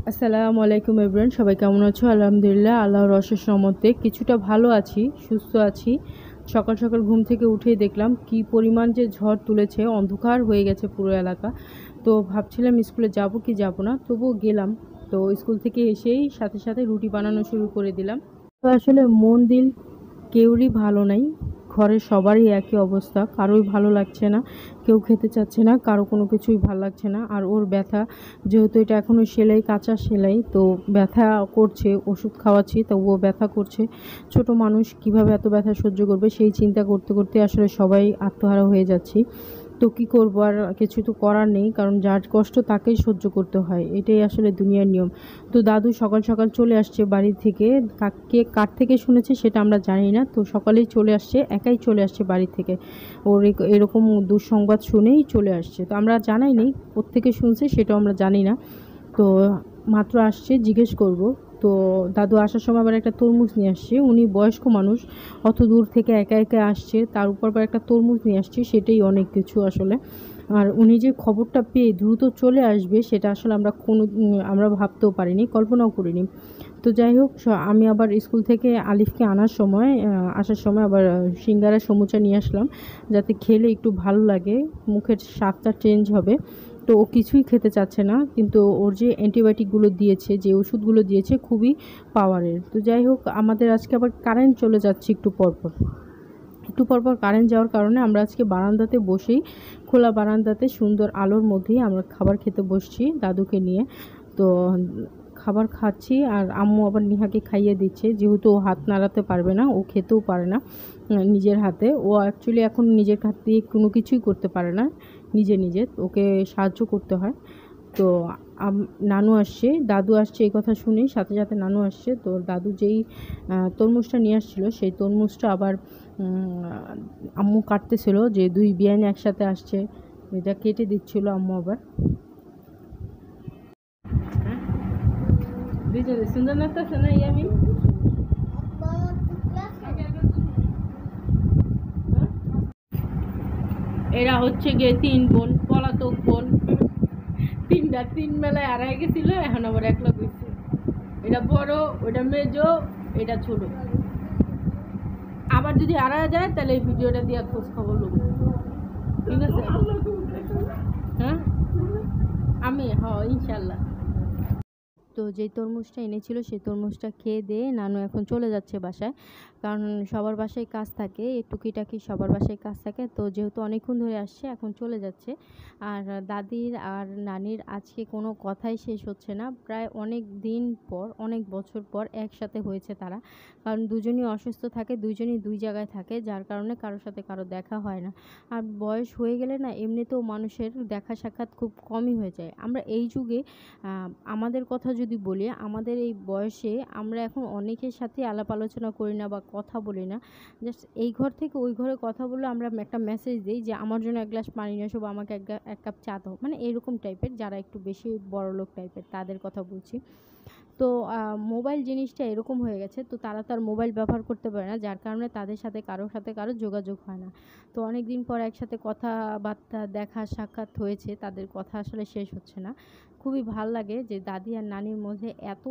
আসসালামু আলাইকুম এভরিওয়ান, সবাই কেমন আছো? আলহামদুলিল্লাহ, আল্লাহর অশেষ রহমতে কিছুটা ভালো আছি, সুস্থ আছি। সকাল সকাল ঘুম থেকে উঠেই দেখলাম কি পরিমাণ যে ঝড় তুলেছে, অন্ধকার হয়ে গেছে পুরো এলাকা। তো ভাবছিলাম স্কুলে যাব কি যাব না, তবুও গেলাম। তো স্কুল থেকে এসেই সাথে সাথে রুটি বানানো শুরু করে দিলাম। তো আসলে মন দিল কেউরই ভালো নাই। ঘরের সবারই একই অবস্থা, কারোই ভালো লাগছে না, কেউ খেতে চাচ্ছে না, কারো কোনো কিছুই ভালো লাগছে না। আর ওর ব্যথা, যেহেতু এটা এখনও সেলাই, কাঁচা সেলাই, তো ব্যথা করছে, ওষুধ খাওয়াচ্ছি তো ও ব্যথা করছে। ছোট মানুষ কিভাবে এত ব্যথা সহ্য করবে, সেই চিন্তা করতে করতে আসলে সবাই আত্মহারা হয়ে যাচ্ছি। তো কী করবো, আর কিছু তো করার নেই, কারণ যার কষ্ট তাকেই সহ্য করতে হয়, এটাই আসলে দুনিয়ার নিয়ম। তো দাদু সকাল সকাল চলে আসছে বাড়ি থেকে, কাকে কার থেকে শুনেছে সেটা আমরা জানি না। তো সকালেই চলে আসছে, একাই চলে আসছে বাড়ি থেকে। ওর এরকম দুঃসংবাদ শুনেই চলে আসছে। তো আমরা জানাই নেই কোত্থেকে শুনছে, সেটাও আমরা জানি না। তো মাত্র আসছে, জিজ্ঞেস করব। তো দাদু আসার সময় আবার একটা তরমুজ নিয়ে আসছে। উনি বয়স্ক মানুষ, অত দূর থেকে একা একা আসছে, তার উপর আবার একটা তরমুজ নিয়ে আসছে, সেটাই অনেক কিছু আসলে। আর উনি যে খবরটা পেয়ে দ্রুত চলে আসবে, সেটা আসলে আমরা ভাবতেও পারিনি, কল্পনাও করিনি। তো যাই হোক, আমি আবার স্কুল থেকে আলিফকে আসার সময় আবার সিঙ্গারা সমুচা নিয়ে আসলাম, যাতে খেলে একটু ভালো লাগে, মুখের স্বাদটা চেঞ্জ হবে। তো ও কিছুই খেতে চাচ্ছে না, কিন্তু ওর যে অ্যান্টিবায়োটিকগুলো দিয়েছে, যে ওষুধগুলো দিয়েছে, খুবই পাওয়ারের। তো যাই হোক, আমাদের আজকে আবার কারেন্ট চলে যাচ্ছে একটু পরপর কারেন্ট যাওয়ার কারণে আমরা আজকে বারান্দাতে বসেই, খোলা বারান্দাতে সুন্দর আলোর মধ্যেই আমরা খাবার খেতে বসছি দাদুকে নিয়ে। তো খাবার খাচ্ছি, আর আম্মু আবার নিহাকে খাইয়ে দিচ্ছে, যেহেতু ও হাত নাড়াতে পারবে না, ও খেতেও পারে না নিজের হাতে। ও অ্যাকচুয়ালি এখন নিজের হাত দিয়ে কোনো কিছুই করতে পারে না, নিজে ওকে সাহায্য করতে হয়। তো নানু আসছে, দাদু আসছে, এই কথা শুনেই সাথে সাথে নানু আসছে। তো দাদু যেই তরমুজটা নিয়ে আসছিলো, সেই তরমুজটা আবার আম্মু কাটতেছিল, যে দুই বিয়ান একসাথে আসছে, এটা কেটে দিচ্ছিল আম্মু আবার। সুন্দর লাগতেছে না ইয়ামিন? এরা হচ্ছে গিয়ে তিন বোন, পলাতক বোন। তিন বেলায় হারাই গেছিল, এখন আবার একলা গেছে। এটা বড়, ওটা মেজো, এটা ছোট। আবার যদি হারা যায় তাহলে এই ভিডিওটা দিয়ে খোঁজ খবর লোক, ঠিক আছে? হ্যাঁ, হ্যাঁ, ইনশাল্লাহ। তো যেই তরমুজটা এনেছিল, সেই তরমুজটা খেয়ে দিয়ে নানু এখন চলে যাচ্ছে বাসায়, কারণ সবার বাসায় কাজ থাকে, এই টুকিটাকি সবার বাসায় কাজ থাকে। তো যেহেতু অনেকক্ষণ ধরে আসছে, এখন চলে যাচ্ছে। আর দাদির আর নানির আজকে কোনো কথাই শেষ হচ্ছে না, প্রায় অনেক দিন পর, অনেক বছর পর একসাথে হয়েছে তারা। কারণ দুজনই অসুস্থ থাকে, দুজনই দুই জায়গায় থাকে, যার কারণে কারোর সাথে কারো দেখা হয় না। আর বয়স হয়ে গেলে না, এমনিতেও মানুষের দেখা সাক্ষাৎ খুব কমই হয়ে যায়। আমরা এই যুগে, আমাদের কথা যদি বলি, আমাদের এই বয়সে আমরা এখন অনেকের সাথে আলাপ আলোচনা করি না বা কথা বলি না। জাস্ট এই ঘর থেকে ওই ঘরে কথা বলে আমরা একটা মেসেজ দিই যে আমার জন্য এক গ্লাস পানি নিয়ে আসো, বা আমাকে এক কাপ চা দাও, মানে এরকম টাইপের, যারা একটু বেশি বড়লোক টাইপের তাদের কথা বলছি। তো মোবাইল জিনিসটা এরকম হয়ে গেছে, তো তারা তার মোবাইল ব্যবহার করতে পারে না, যার কারণে তাদের সাথে কারো যোগাযোগ হয় না। তো অনেক দিন পর একসাথে কথাবার্তা, দেখা সাক্ষাৎ হয়েছে, তাদের কথা আসলে শেষ হচ্ছে না। খুবই ভাল লাগে যে দাদি আর নানির মধ্যে এত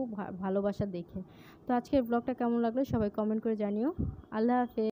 ভালোবাসা দেখে। তো আজকের ব্লগটা কেমন লাগলো সবাই কমেন্ট করে জানিও। আল্লাহ হাফেজ।